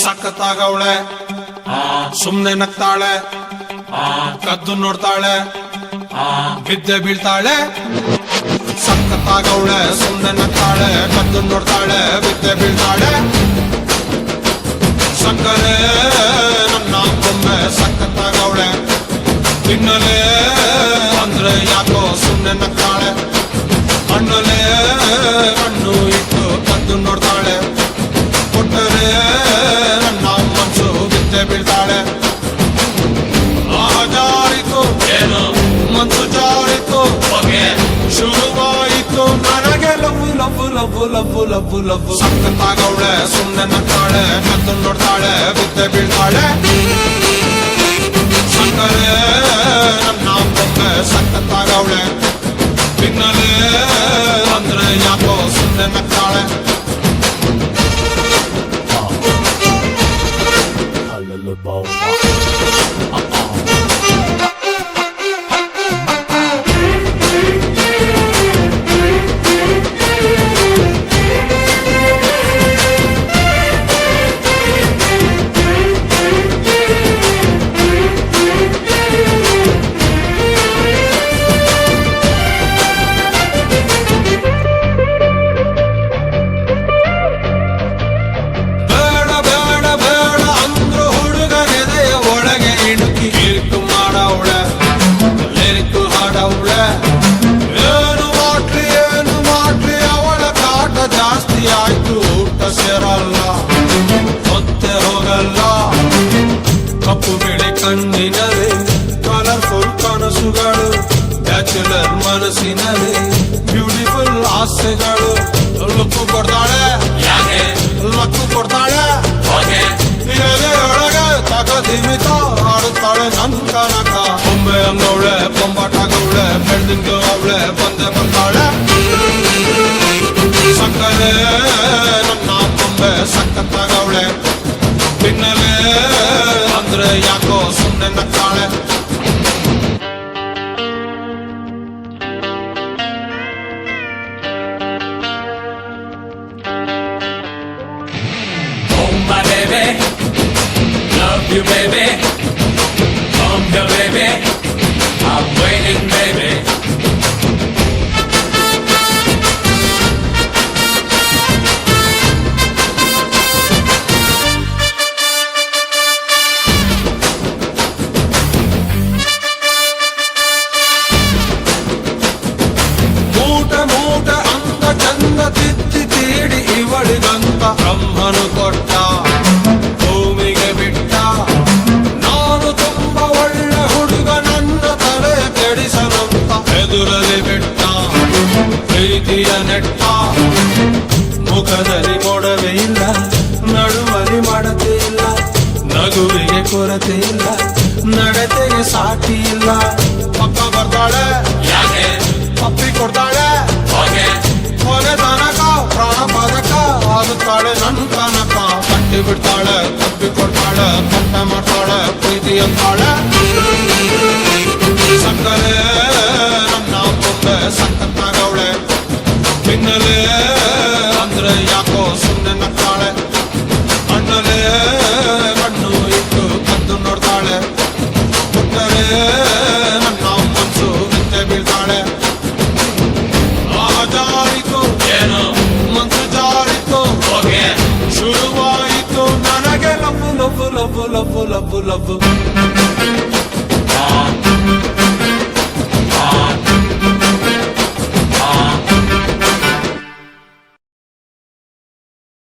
ಸಖತ್ತಾಗವಳೆ ಸುಮ್ನೆ ನಗ್ತಾಳೆ ಕದ್ದು ನೋಡ್ತಾಳೆ ಬಿದ್ದೆ ಬೀಳ್ತಾಳೆ ಸಖತ್ತಾಗವಳೆ ಸುಮ್ನೆ ನಗ್ತಾಳೆ ಕದ್ದು ನೋಡ್ತಾಳೆ ಬಿದ್ದೆ ಬೀಳ್ತಾಳೆ ಸಕ್ಕರೆ ನನ್ನ ಬೊಮ್ಮೆ ಸಖತ್ತಾಗವಳೆ ತಿನ್ನಲೆ ಅಂದ್ರೆ ಯಾಕೋ ಸುಮ್ನೆ ನಗ್ತಾಳೆ ಹಣ್ಣಲೆ ಹಣ್ಣು ಇಟ್ಟು ಕದ್ದು ನೋಡ್ತಾಳೆ ಕೊಟ್ಟರೆ ನನ್ನ ಮನ್ಸು ಬಿದ್ದೆ ಬೀಳ್ತಾಳೆ ಜಾರಿತು ಏನು ಮನ್ಸು ಜಾರಿತು ಶುರುವಾಯಿತು ನನಗೆ love love love love love love ಸಖತ್ತಾಗವಳೆ ಸುಮ್ನೆ ನಗ್ತಾಳೆ ಕದ್ದು ನೋಡ್ತಾಳೆ ಬಿದ್ದೆ ಬೀಳ್ತಾಳೆ ಸಕ್ಕರೆ ನನ್ನ ಬೊಮ್ಮೆ ಸಖತ್ತಾಗವಳೆ ತಿನ್ನಲೆ ಅಂದ್ರೆ ಯಾಕೋ ಸುಮ್ನೆ ನಗ್ತಾಳೆ ಆಯ್ತು ಊಟ ಸೇರಲ್ಲ ಹೊತ್ತೆ ಹೋಗಲ್ಲ ಕಪ್ಪು ಬಿಳಿ ಕಣ್ಣಿನಲ್ಲಿ ಕಲರ್ಫುಲ್ ಕನಸುಗಳು ಬ್ಯಾಚುಲರ್ ಮನಸ್ಸಿನಲ್ಲಿ ಬ್ಯೂಟಿಫುಲ್ ಆಸೆಗಳು ಲಕ್ಕು ಕೊಡ್ತಾಳೆ ಲಕ್ಕು ಕೊಡ್ತಾಳೆ ಒಳಗೆ ತಗದಿಮಿತ ಆಡುತ್ತಾಳೆ ನನ್ ಕನಕ ಬೊಂಬೆ ಅಂಗವಳೆ ಬೊಂಬಾಟಾಗವಳೆ ಬೆಳ್ದಿಂಗ ಅವಳೆ ಬಂದೆ ಬರ್ತಾಳೆ ಸಕ್ಕರೆ ನನ್ನ ಬೊಂಬೆ ಸಖತ್ತಾಗವಳೆ ತಿನ್ನಲೆ ಅಂದ್ರೆ ಯಾಕೋ ಸುಮ್ನೆ ನಗ್ತಾಳೆ Oh my baby, love you baby, come here baby, I'm waiting baby. ಮೂಟ ಅಂದ ಚಂದ ತಿತ್ತಿ ತೀಡಿ ಇವಳಿಗಂತ ಬ್ರಹ್ಮನು ಕೊಟ್ಟ ಭೂಮಿಗೆ ಬಿಟ್ಟ ನಾನು ತುಂಬ ಒಳ್ಳೆ ಹುಡುಗ ನನ್ನ ತಲೆ ಕೆಡಿಸನಂತ ಎದುರಲ್ಲಿ ಬಿಟ್ಟ ಪ್ರೀತಿಯ ನೆಟ್ಟ ಮುಖದಲ್ಲಿ ಕೊಡವೇ ಇಲ್ಲ ನಡುವಲಿ ಮಾಡತೆ ಇಲ್ಲ ನಗುವಿಗೆ ಕೊರತೆ ಇಲ್ಲ ನಡತೆಗೆ ಸಾಟಿ ಇಲ್ಲ ಪಕ್ಕ ಬರ್ತಾಳೆ ಅಪ್ಪಿ ಕೊಡ್ತಾಳೆ ಕೊನೆ ತನಕ ಪ್ರಾಣ ಪದಕ ಆಗುತ್ತಾಳೆ ನನ್ ತನಕ ಕಟ್ಟಿ ಬಿಡ್ತಾಳೆ ತಪ್ಪಿ ಕೊಡ್ತಾಳೆ ಪಟ್ಟ ಮಾಡ್ತಾಳೆ ಪ್ರೀತಿ ಅಂತಾಳೆ ಸಕ್ಕರೆ ನನ್ನ ಬೊಂಬೆ ಸಖತ್ತಾಗವಳೆ ತಿನ್ನಲೆ ಅಂದ್ರೆ ಯಾಕೋ ಸುಮ್ನೆ ನಗ್ತಾಳೆ ಹಣ್ಣಲೆ ಹಣ್ಣು ಇಟ್ಟು ಕದ್ದು ನೋಡ್ತಾಳೆ ಕೊಟ್ಟರೆ ನನ್ನ ಮನ್ಸು ಬಿದ್ದೆ ಬೀಳ್ತಾಳೆ ಜಾರಿತು ಏನು ಮನ್ಸು ಜಾರಿತು ಶುರುವಾಯಿತು ನನಗೆ love love love love love love